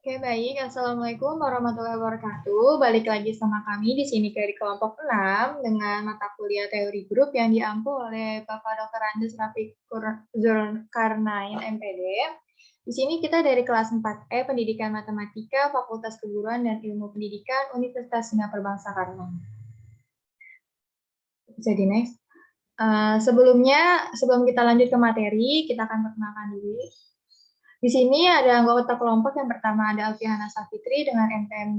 Oke, baik. Assalamualaikum warahmatullahi wabarakatuh. Balik lagi sama kami di sini dari kelompok 6 dengan mata kuliah teori grup yang diampu oleh Bapak Dr. Andes Rafiq Zulkarnain, MPD. Di sini kita dari kelas 4E Pendidikan Matematika, Fakultas Keguruan dan Ilmu Pendidikan, Universitas Sina Perbangsa Karang. Bisa di next. Sebelum kita lanjut ke materi, kita akan perkenalkan diri. Di sini ada anggota kelompok yang pertama ada Alfiana Safitri dengan NPM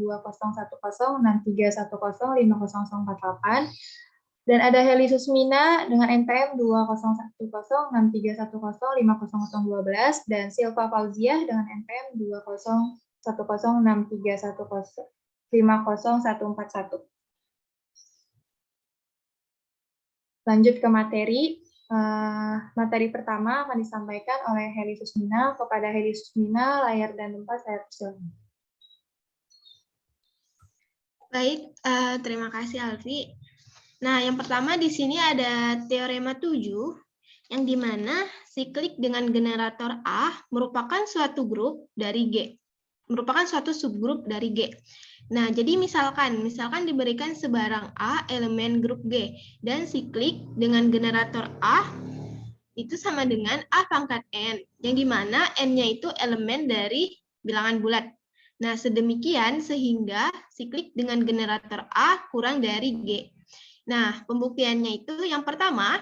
201063105048 dan ada Heli Susmina dengan NPM 201063105012 dan Silva Fauziah dengan NPM 201063105041. Lanjut ke materi. Materi pertama akan disampaikan oleh Heli Susmina. Kepada Heli Susmina, layar dan tempat saya persilakan. Baik, terima kasih Alfi. Nah, yang pertama di sini ada teorema 7, yang dimana siklik dengan generator A merupakan suatu grup dari G. Merupakan suatu subgrup dari G. Nah, jadi misalkan diberikan sebarang A elemen grup G, dan siklik dengan generator A itu sama dengan A pangkat N, yang dimana N-nya itu elemen dari bilangan bulat. Nah, sedemikian sehingga siklik dengan generator A kurang dari G. Nah, pembuktiannya itu yang pertama,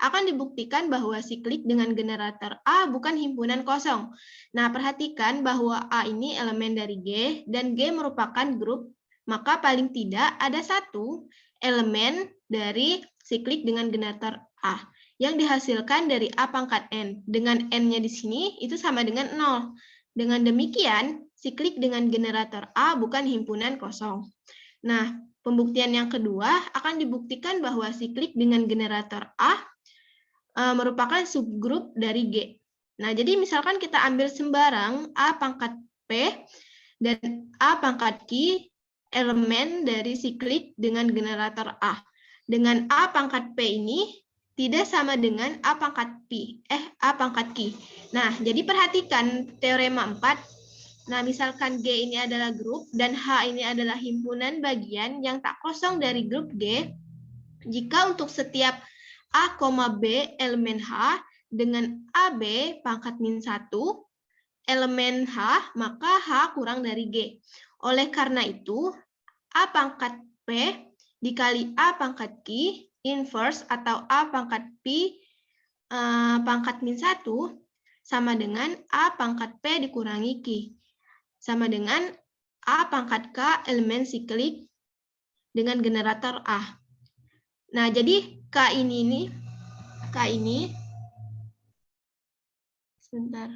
akan dibuktikan bahwa siklik dengan generator A bukan himpunan kosong. Nah, perhatikan bahwa A ini elemen dari G, dan G merupakan grup, maka paling tidak ada satu elemen dari siklik dengan generator A yang dihasilkan dari A pangkat N. Dengan N-nya di sini itu sama dengan 0. Dengan demikian, siklik dengan generator A bukan himpunan kosong. Nah, pembuktian yang kedua akan dibuktikan bahwa siklik dengan generator A merupakan subgrup dari G. Nah, jadi misalkan kita ambil sembarang A pangkat P dan A pangkat Q elemen dari siklik dengan generator A. Dengan A pangkat P ini tidak sama dengan A pangkat Q. Nah, jadi perhatikan teorema 4. Nah, misalkan G ini adalah grup dan H ini adalah himpunan bagian yang tak kosong dari grup G, jika untuk setiap A, B elemen H dengan AB pangkat min 1 elemen H, maka H kurang dari G. Oleh karena itu, A pangkat P dikali A pangkat Q inverse atau A pangkat P pangkat min 1 sama dengan A pangkat P dikurangi Q. Sama dengan A pangkat K elemen siklik dengan generator A. Nah, jadi K ini sebentar.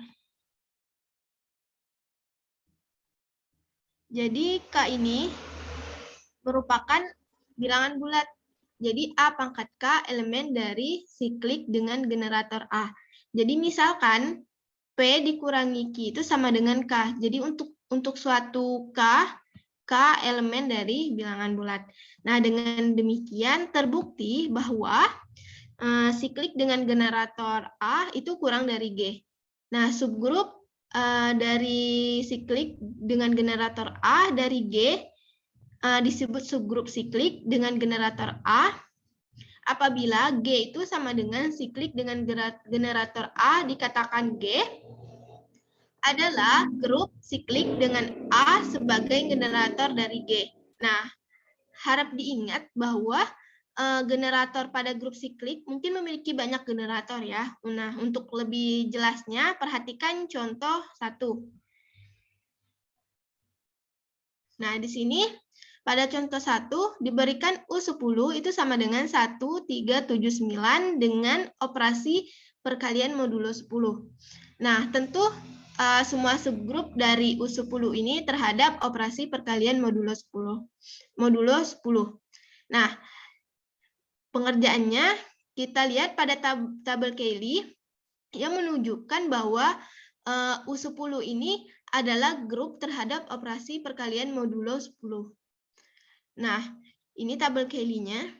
Jadi K ini merupakan bilangan bulat. Jadi A pangkat K elemen dari siklik dengan generator A. Jadi misalkan P dikurangi Q itu sama dengan K. Jadi untuk suatu K elemen dari bilangan bulat. Nah, dengan demikian terbukti bahwa siklik dengan generator A itu kurang dari G. Nah, subgrup dari siklik dengan generator A dari G disebut subgrup siklik dengan generator A apabila G itu sama dengan siklik dengan generator A dikatakan G adalah grup siklik dengan A sebagai generator dari G. Nah, harap diingat bahwa generator pada grup siklik mungkin memiliki banyak generator ya. Nah, untuk lebih jelasnya perhatikan contoh 1. Nah, di sini pada contoh 1 diberikan U10 itu sama dengan 1379 dengan operasi perkalian modulo 10. Nah, tentu semua subgrup dari U10 ini terhadap operasi perkalian modulo 10. Nah, pengerjaannya kita lihat pada tabel Cayley yang menunjukkan bahwa U10 ini adalah grup terhadap operasi perkalian modulo 10. Nah, ini tabel Cayley-nya.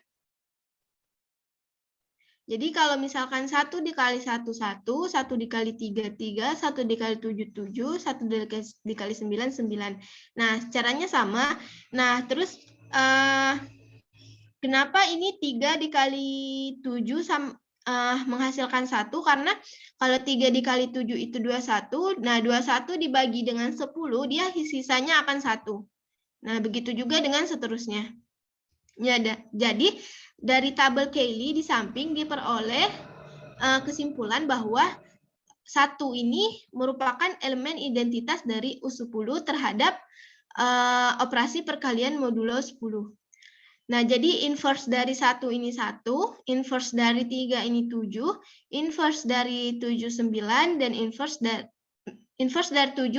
Jadi kalau misalkan 1 dikali 1, 1, 1 dikali 3, 3, 1 dikali 7, 7, 1 dikali 9, 9. Nah, caranya sama. Nah, terus kenapa ini 3 dikali 7 menghasilkan 1? Karena kalau 3 dikali 7 itu 21, nah 21 dibagi dengan 10, dia sisanya akan 1. Nah, begitu juga dengan seterusnya. Ya, jadi dari tabel Cayley di samping diperoleh kesimpulan bahwa 1 ini merupakan elemen identitas dari U10 terhadap operasi perkalian modulo 10. Nah, jadi inverse dari 1 ini 1, inverse dari 3 ini 7, inverse dari 7 9, dan inverse dari 7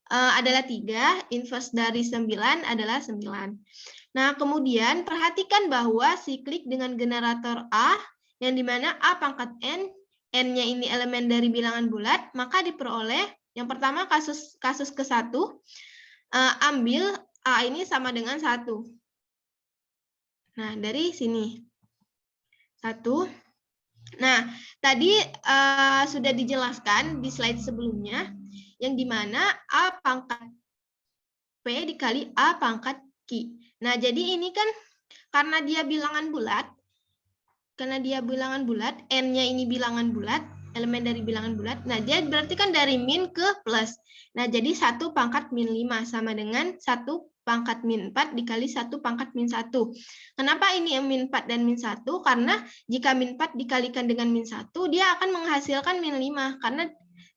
adalah 3, inverse dari 9 adalah 9. Nah, kemudian perhatikan bahwa siklik dengan generator A, yang dimana A pangkat N, N-nya ini elemen dari bilangan bulat, maka diperoleh yang pertama kasus ke-1, ambil A ini sama dengan 1. Nah, dari sini. 1. Nah, tadi sudah dijelaskan di slide sebelumnya, yang dimana A pangkat P dikali A pangkat Q. Nah, jadi ini kan karena dia bilangan bulat, N-nya ini bilangan bulat, elemen dari bilangan bulat, nah dia berarti kan dari min ke plus. Nah, jadi 1 pangkat min 5 sama dengan 1 pangkat min 4 dikali 1 pangkat min 1. Kenapa ini min 4 dan min 1? Karena jika min 4 dikalikan dengan min 1, dia akan menghasilkan min 5, karena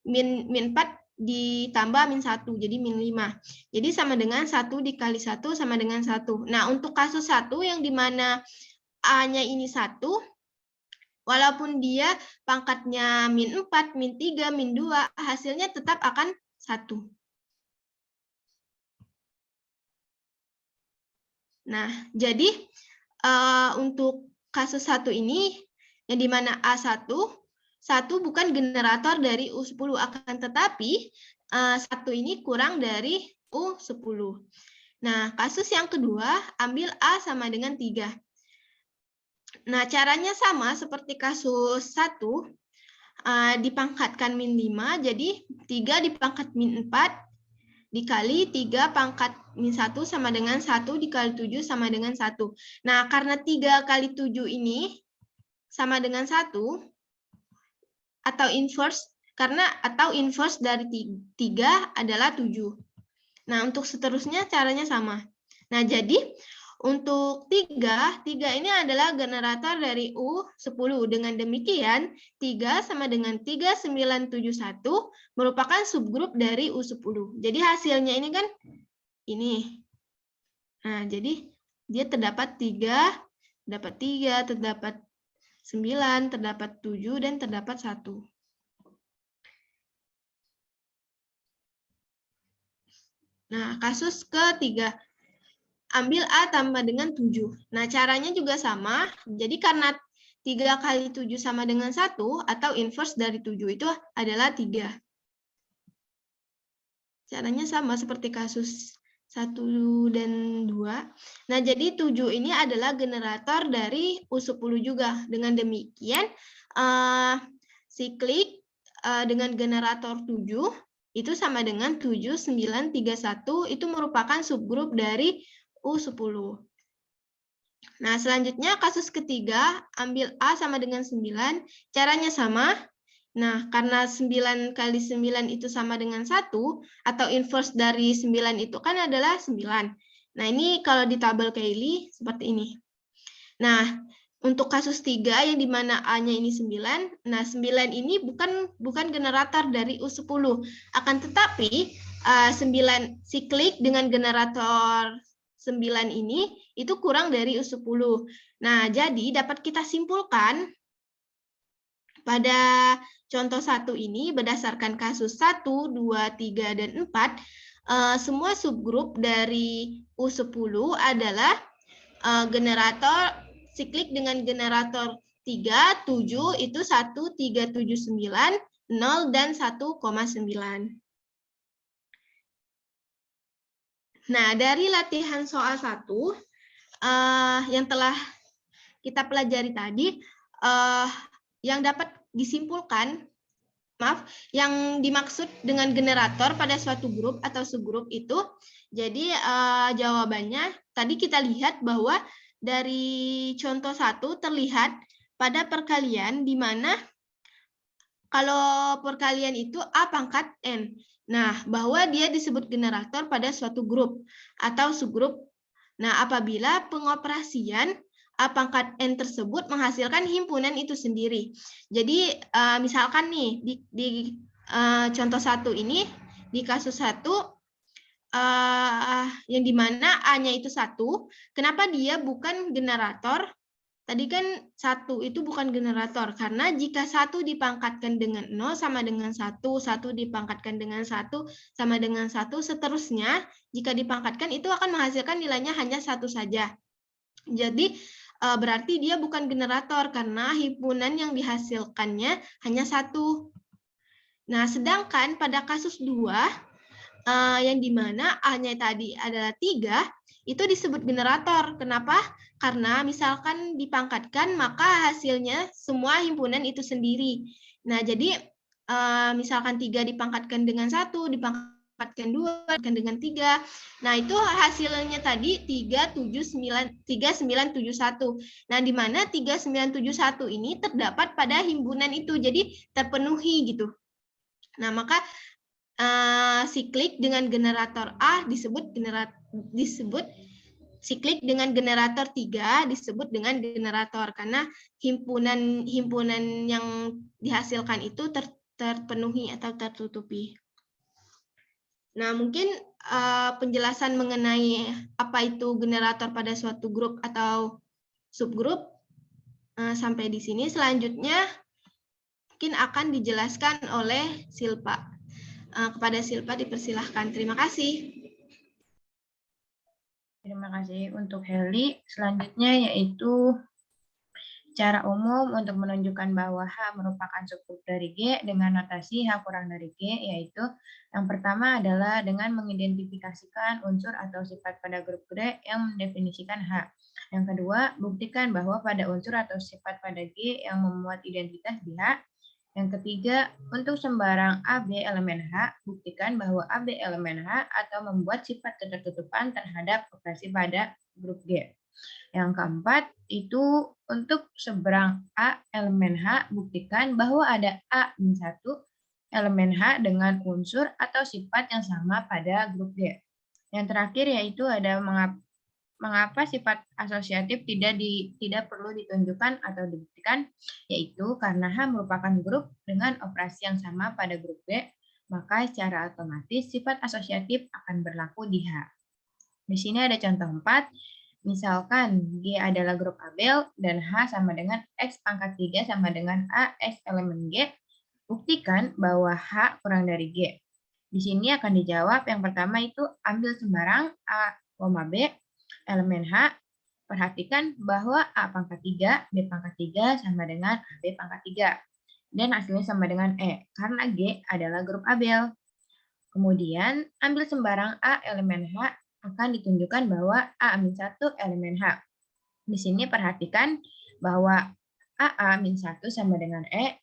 min 4 ditambah min 1, jadi min 5. Jadi sama dengan 1 dikali 1 sama dengan 1. Nah, untuk kasus 1 yang dimana A-nya ini 1, walaupun dia pangkatnya min 4, min 3, min 2, hasilnya tetap akan 1. Nah, jadi untuk kasus 1 ini, yang dimana A1, 1 bukan generator dari U10, akan tetapi 1 ini kurang dari U10. Nah, kasus yang kedua, ambil A sama dengan 3. Nah, caranya sama seperti kasus 1, dipangkatkan min 5, jadi 3 dipangkat min 4, dikali 3 pangkat min 1 sama dengan 1 dikali 7 sama dengan 1. Nah, karena 3 kali 7 ini sama dengan 1, atau inverse dari 3 adalah 7. Nah, untuk seterusnya caranya sama. Nah, jadi untuk 3 ini adalah generator dari U10. Dengan demikian, 3 sama dengan 3971 merupakan subgrup dari U10. Jadi hasilnya ini kan ini. Nah, jadi dia terdapat 3, terdapat 9, terdapat 7, dan terdapat 1. Nah, kasus ketiga. Ambil A tambah dengan 7. Nah, caranya juga sama. Jadi karena 3 kali 7 sama dengan 1, atau inverse dari 7 itu adalah 3. Caranya sama seperti kasus 1 dan 2. Nah, jadi 7 ini adalah generator dari U10 juga. Dengan demikian, siklik dengan generator 7 itu sama dengan 7931, itu merupakan subgrup dari U10. Nah, selanjutnya kasus ketiga, ambil A sama dengan 9, caranya sama. Nah, karena 9 kali 9 itu sama dengan 1, atau inverse dari 9 itu kan adalah 9. Nah, ini kalau di tabel Cayley seperti ini. Nah, untuk kasus 3 yang dimana A-nya ini 9, nah 9 ini bukan generator dari U10, akan tetapi 9 siklik dengan generator 9 ini itu kurang dari U10. Nah, jadi dapat kita simpulkan pada contoh 1 ini berdasarkan kasus 1, 2, 3, dan 4, semua subgrup dari U10 adalah generator siklik dengan generator 3, 7, itu 1, 3, 7, 9, 0, dan 1,9. Nah, dari latihan soal 1 yang telah kita pelajari tadi, yang dapat disimpulkan, yang dimaksud dengan generator pada suatu grup atau subgrup itu, jadi jawabannya tadi kita lihat bahwa dari contoh 1 terlihat pada perkalian di mana kalau perkalian itu A pangkat N. Nah, bahwa dia disebut generator pada suatu grup atau subgrup. Nah, apabila pengoperasian A pangkat N tersebut menghasilkan himpunan itu sendiri. Jadi, misalkan nih, di contoh 1 ini, di kasus 1, yang dimana A-nya itu 1, kenapa dia bukan generator? Tadi kan 1 itu bukan generator, karena jika 1 dipangkatkan dengan 0 sama dengan 1, 1 dipangkatkan dengan 1 sama dengan 1, seterusnya jika dipangkatkan itu akan menghasilkan nilainya hanya 1 saja. Jadi berarti dia bukan generator karena himpunan yang dihasilkannya hanya 1. Nah, sedangkan pada kasus 2, yang dimana A-nya tadi adalah 3, itu disebut generator. Kenapa? Karena misalkan dipangkatkan, maka hasilnya semua himpunan itu sendiri. Nah, jadi misalkan 3 dipangkatkan dengan 1, dipangkatkan 2, dipangkatkan dengan 3. Nah, itu hasilnya tadi 3971. Nah, di mana 3971 ini terdapat pada himpunan itu, jadi terpenuhi gitu. Nah, maka siklik dengan generator A disebut siklik dengan generator 3 disebut dengan generator karena himpunan yang dihasilkan itu terpenuhi atau tertutupi. Nah, mungkin penjelasan mengenai apa itu generator pada suatu grup atau subgrup sampai di sini. Selanjutnya mungkin akan dijelaskan oleh Silpa. Kepada Silpa dipersilahkan. Terima kasih. Terima kasih untuk Heli. Selanjutnya yaitu cara umum untuk menunjukkan bahwa H merupakan subgrup dari G dengan notasi H kurang dari G, yaitu yang pertama adalah dengan mengidentifikasikan unsur atau sifat pada grup G yang mendefinisikan H. Yang kedua, buktikan bahwa pada unsur atau sifat pada G yang memuat identitas di H. Yang ketiga, untuk sembarang AB elemen H, buktikan bahwa AB elemen H atau membuat sifat ketertutupan terhadap operasi pada grup G. Yang keempat, itu untuk seberang A elemen H, buktikan bahwa ada A-1 elemen H dengan unsur atau sifat yang sama pada grup G. Yang terakhir yaitu ada mengapa sifat asosiatif tidak perlu ditunjukkan atau dibuktikan, yaitu karena H merupakan grup dengan operasi yang sama pada grup G, maka secara otomatis sifat asosiatif akan berlaku di H. Di sini ada contoh 4, misalkan G adalah grup Abel dan H sama dengan X pangkat 3 sama dengan A X elemen G, buktikan bahwa H kurang dari G. Di sini akan dijawab yang pertama itu ambil sembarang A, B, elemen H, perhatikan bahwa A pangkat 3, B pangkat 3 sama dengan AB pangkat 3. Dan hasilnya sama dengan E, karena G adalah grup Abel. Kemudian, ambil sembarang A elemen H, akan ditunjukkan bahwa A-1 elemen H. Di sini perhatikan bahwa A-1 sama dengan E,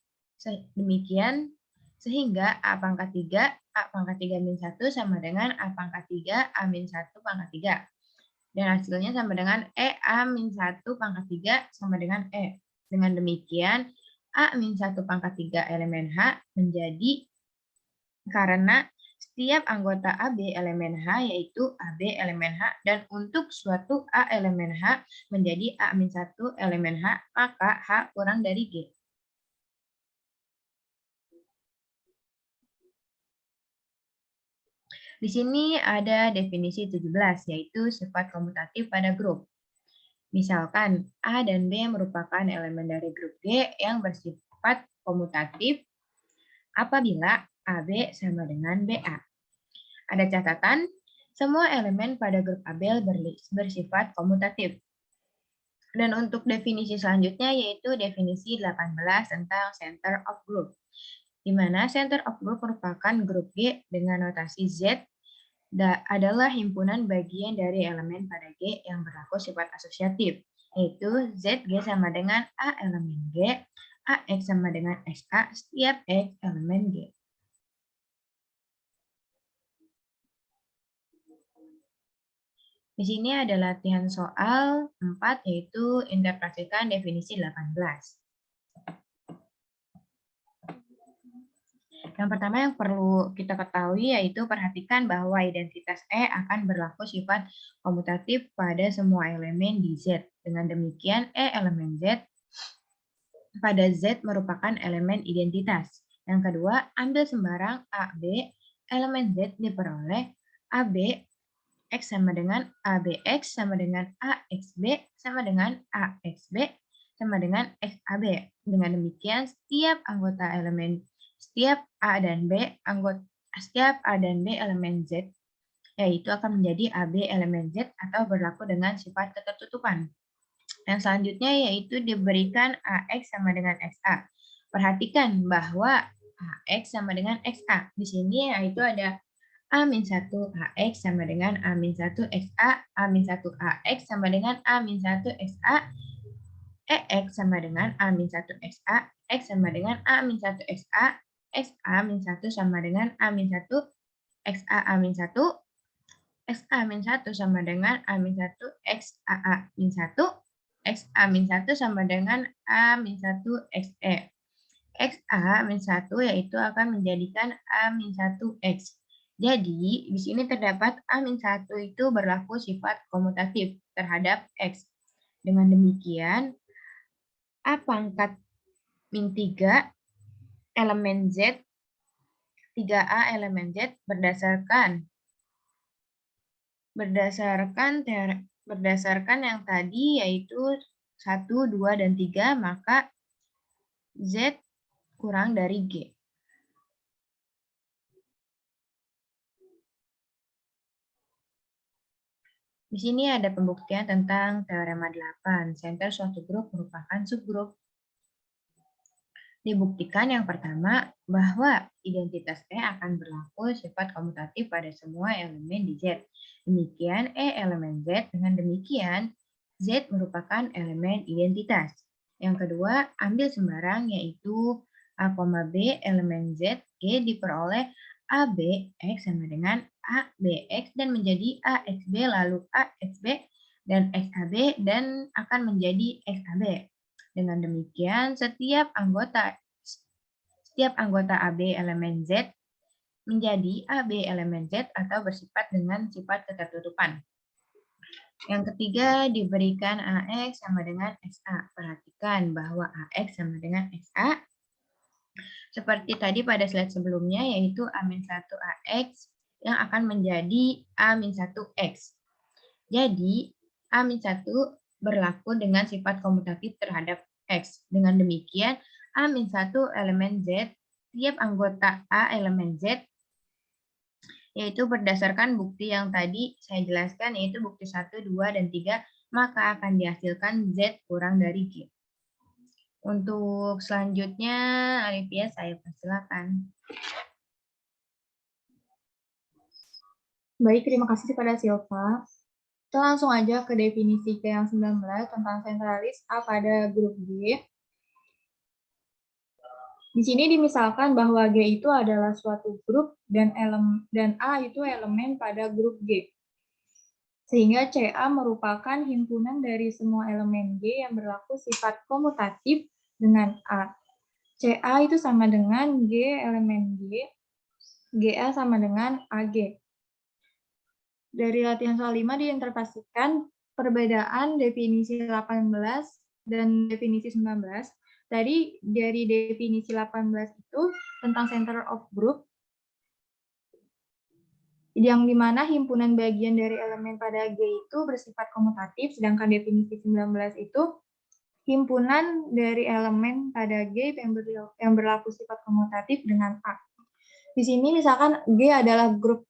demikian sehingga A pangkat 3, A pangkat 3-1 sama dengan A pangkat 3, A-1 pangkat 3. Dan hasilnya sama dengan E A-1 pangkat 3 sama dengan E. Dengan demikian, A-1 pangkat 3 elemen H menjadi karena setiap anggota AB elemen H yaitu AB elemen H, dan untuk suatu A elemen H menjadi A-1 elemen H, maka H kurang dari G. Di sini ada definisi 17, yaitu sifat komutatif pada grup. Misalkan, A dan B merupakan elemen dari grup G yang bersifat komutatif apabila AB sama dengan BA. Ada catatan, semua elemen pada grup Abel bersifat komutatif. Dan untuk definisi selanjutnya yaitu definisi 18 tentang center of group, di mana center of group merupakan grup G dengan notasi Z adalah himpunan bagian dari elemen pada G yang berlaku sifat asosiatif, yaitu ZG sama dengan A elemen G AX sama dengan SA setiap X elemen G. Di sini ada latihan soal 4, yaitu interpretasikan definisi 18. Yang pertama yang perlu kita ketahui yaitu perhatikan bahwa identitas E akan berlaku sifat komutatif pada semua elemen di Z. Dengan demikian, E elemen Z pada Z merupakan elemen identitas. Yang kedua, ambil sembarang AB elemen Z diperoleh AB X sama dengan ABX sama dengan AXB sama dengan AXB sama dengan XAB. Dengan demikian, setiap A dan B elemen Z yaitu akan menjadi AB elemen Z atau berlaku dengan sifat ketertutupan. Yang selanjutnya yaitu diberikan AX sama dengan XA. Perhatikan bahwa AX sama dengan XA. Di sini yaitu ada A-1 AX sama dengan A-1 XA, A-1 AX sama dengan A-1 XA, EX sama dengan A-1 XA, X sama dengan A-1 XA, XA-1 sama dengan A-1 XA-1, XA-1 sama dengan A-1 XAA-1, XA-1 sama dengan A-1 XE. XA-1 yaitu akan menjadikan A-1 X. Jadi, di sini terdapat A-1 itu berlaku sifat komutatif terhadap X. Dengan demikian, A pangkat min 3 elemen Z, 3A elemen Z berdasarkan yang tadi yaitu 1, 2, dan 3, maka Z kurang dari G. Di sini ada pembuktian tentang teorema 8. Senter suatu grup merupakan subgrup. Dibuktikan yang pertama bahwa identitas E akan berlaku sifat komutatif pada semua elemen di Z. Demikian E elemen Z, dengan demikian Z merupakan elemen identitas. Yang kedua, ambil sembarang yaitu A, B elemen Z, G diperoleh AB X sama dengan ABX dan menjadi AXB lalu AXB dan XAB dan akan menjadi XAB. Dengan demikian, setiap anggota AB elemen Z menjadi AB elemen Z atau bersifat dengan sifat ketertutupan. Yang ketiga, diberikan AX sama dengan XA. Perhatikan bahwa AX sama dengan XA seperti tadi pada slide sebelumnya, yaitu A-1 AX yang akan menjadi A-1 X. Jadi, A-1 berlaku dengan sifat komutatif terhadap X. Dengan demikian, A-1 elemen Z, tiap anggota A elemen Z, yaitu berdasarkan bukti yang tadi saya jelaskan, yaitu bukti 1, 2, dan 3, maka akan dihasilkan Z kurang dari G. Untuk selanjutnya, Alivia, saya persilakan. Baik, terima kasih kepada Silva. Kita langsung aja ke definisi G yang 19 tentang sentralis A pada grup G. Di sini dimisalkan bahwa G itu adalah suatu grup dan A itu elemen pada grup G. Sehingga CA merupakan himpunan dari semua elemen G yang berlaku sifat komutatif dengan A. CA itu sama dengan G elemen G, GA sama dengan AG. Dari latihan soal 5 diinterpretasikan perbedaan definisi 18 dan definisi 19. Tadi dari definisi 18 itu tentang center of group, yang dimana himpunan bagian dari elemen pada G itu bersifat komutatif, sedangkan definisi 19 itu himpunan dari elemen pada G yang berlaku sifat komutatif dengan A. Di sini misalkan G adalah grup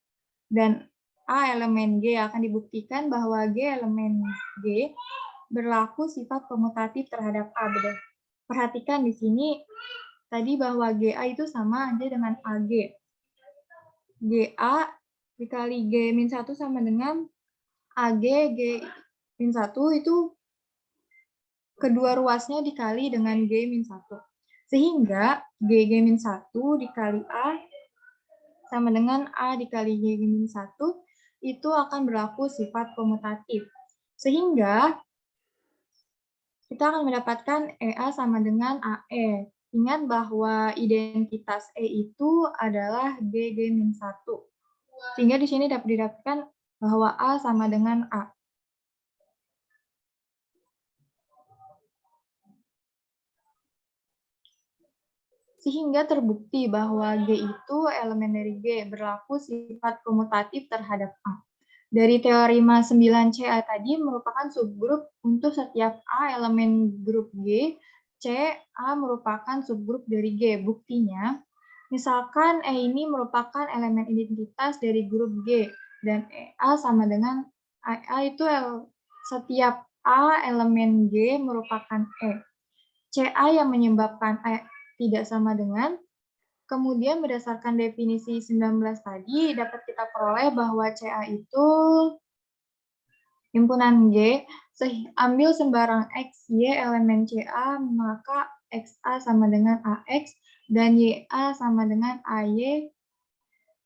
dan A elemen G, akan dibuktikan bahwa G elemen G berlaku sifat komutatif terhadap A. Perhatikan di sini tadi bahwa GA itu sama aja dengan AG. GA dikali G-1 sama dengan AG G-1 itu kedua ruasnya dikali dengan G-1. Sehingga G-1 dikali A sama dengan A dikali G-1 itu akan berlaku sifat komutatif. Sehingga kita akan mendapatkan EA sama dengan AE. Ingat bahwa identitas E itu adalah G-1. Sehingga di sini dapat didapatkan bahwa A sama dengan A. Sehingga terbukti bahwa G itu elemen dari G, berlaku sifat komutatif terhadap A. Dari teorema 9CA tadi merupakan subgrup untuk setiap A elemen grup G, C, A merupakan subgrup dari G. Buktinya, misalkan E ini merupakan elemen identitas dari grup G, dan A sama dengan A itu setiap A elemen G merupakan E. CA yang menyebabkan E tidak sama dengan, kemudian berdasarkan definisi 19 tadi, dapat kita peroleh bahwa CA itu himpunan G, ambil sembarang X, Y elemen CA, maka XA sama dengan AX, dan YA sama dengan AY.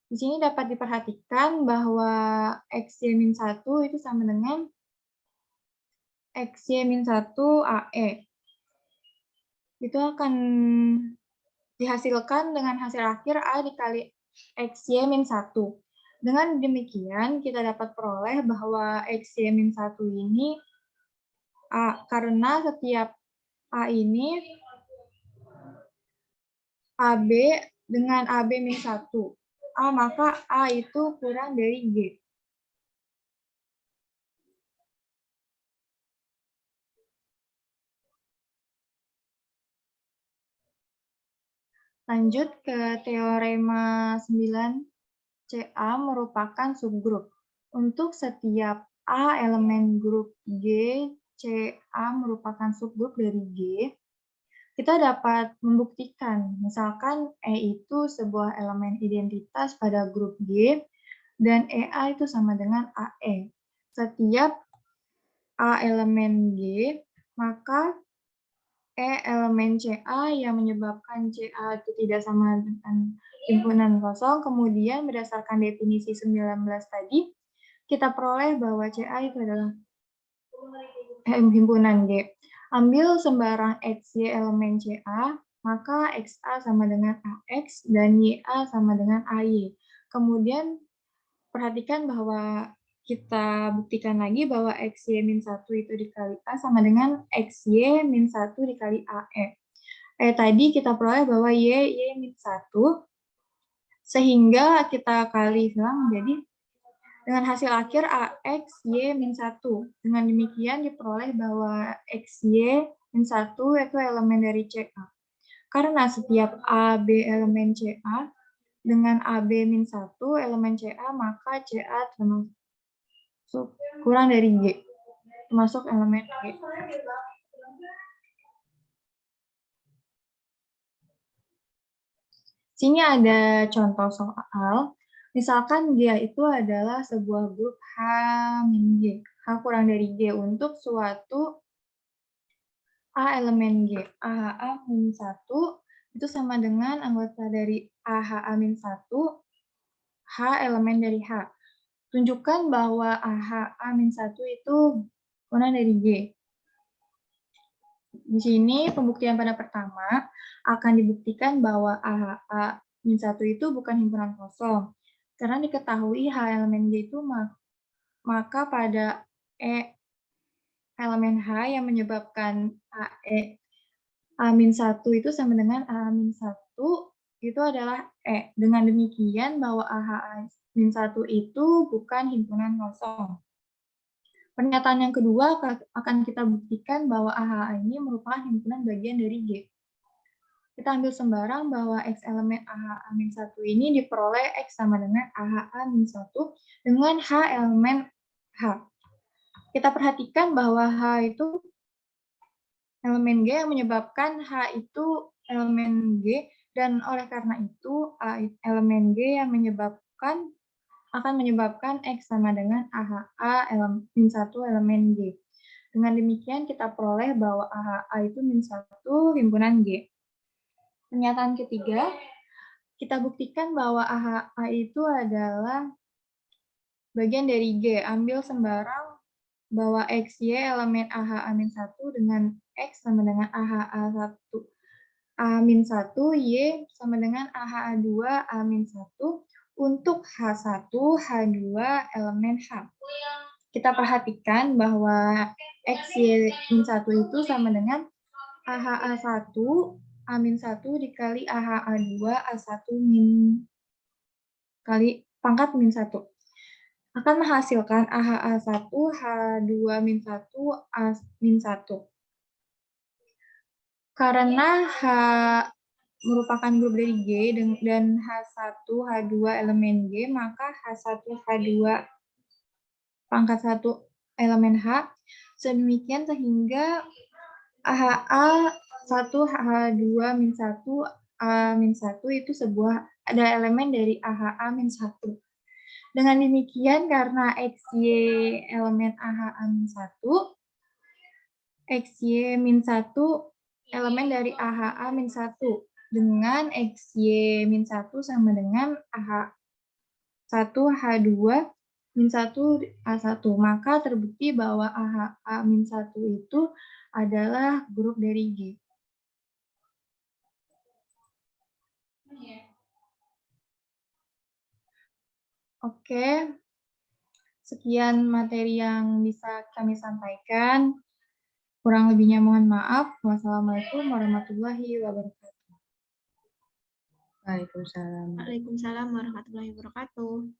Di sini dapat diperhatikan bahwa XY-1 itu sama dengan XY-1 AE. Itu akan dihasilkan dengan hasil akhir A dikali XY-1. Dengan demikian, kita dapat peroleh bahwa XY-1 ini A, karena setiap A ini AB dengan AB-1. A, maka A itu kurang dari G. Lanjut ke teorema 9CA merupakan subgrup. Untuk setiap A elemen grup G, CA merupakan subgrup dari G, kita dapat membuktikan, misalkan E itu sebuah elemen identitas pada grup G, dan EA itu sama dengan AE. Setiap A elemen G, maka E elemen CA yang menyebabkan CA itu tidak sama dengan himpunan kosong. Kemudian berdasarkan definisi 19 tadi, kita peroleh bahwa CA itu adalah himpunan G. Ambil sembarang XY elemen CA, maka XA sama dengan AX dan YA sama dengan AY. Kemudian perhatikan bahwa kita buktikan lagi bahwa XY-1 itu dikali A sama dengan XY-1 dikali AE. Tadi kita peroleh bahwa Y-1, sehingga kita kali ulang menjadi dengan hasil akhir AX, Y-1. Dengan demikian diperoleh bahwa XY-1 itu elemen dari CA. Karena setiap AB elemen CA, dengan AB-1 elemen CA, maka CA termasuk kurang dari G, termasuk elemen G. Sini ada contoh soal, misalkan G itu adalah sebuah grup H-G, H kurang dari G untuk suatu A elemen G, AHA-1 itu sama dengan anggota dari AHA-1, H elemen dari H. Tunjukkan bahwa AHA-1 itu kurang dari G. Di sini pembuktian pada pertama akan dibuktikan bahwa AHA-1 itu bukan himpunan kosong. Karena diketahui H elemen G itu maka pada E elemen H yang menyebabkan AE A-1 itu sama dengan A-1 itu adalah E. Dengan demikian bahwa AHA-1 itu bukan himpunan kosong. Pernyataan yang kedua akan kita buktikan bahwa AHA ini merupakan himpunan bagian dari G. Kita ambil sembarang bahwa X elemen AHA-1 ini diperoleh X sama dengan AHA-1 dengan H elemen H. Kita perhatikan bahwa H itu elemen G yang menyebabkan H itu elemen G, dan oleh karena itu A elemen G yang akan menyebabkan X sama dengan AHA min1 elemen G. Dengan demikian kita peroleh bahwa AHA itu min1 himpunan G. Pernyataan ketiga, kita buktikan bahwa AHA itu adalah bagian dari G. Ambil sembarang bahwa XY elemen AHA-1 dengan X sama dengan AHA1 A-1, Y sama dengan AHA2 A-1 untuk H1, H2 elemen H. Kita perhatikan bahwa XY-1 itu sama dengan AHA1 A-1 dikali AHA2 A1 kali pangkat -1. Akan menghasilkan AHA1 H2-1 A-1. Karena H merupakan grup dari G dan H1, H2 elemen G, maka H1, H2 pangkat 1 elemen H, sedemikian sehingga AHA1, H2-1, A-1 itu sebuah ada elemen dari AHA-1. Dengan demikian, karena XY elemen AHA-1, XY-1 elemen dari AHA-1 dengan XY-1 sama dengan AH1, H2, -1, A1. Maka terbukti bahwa AHA-1 itu adalah grup dari G. Oke, sekian materi yang bisa kami sampaikan. Kurang lebihnya mohon maaf. Wassalamualaikum warahmatullahi wabarakatuh. Waalaikumsalam. Waalaikumsalam warahmatullahi wabarakatuh.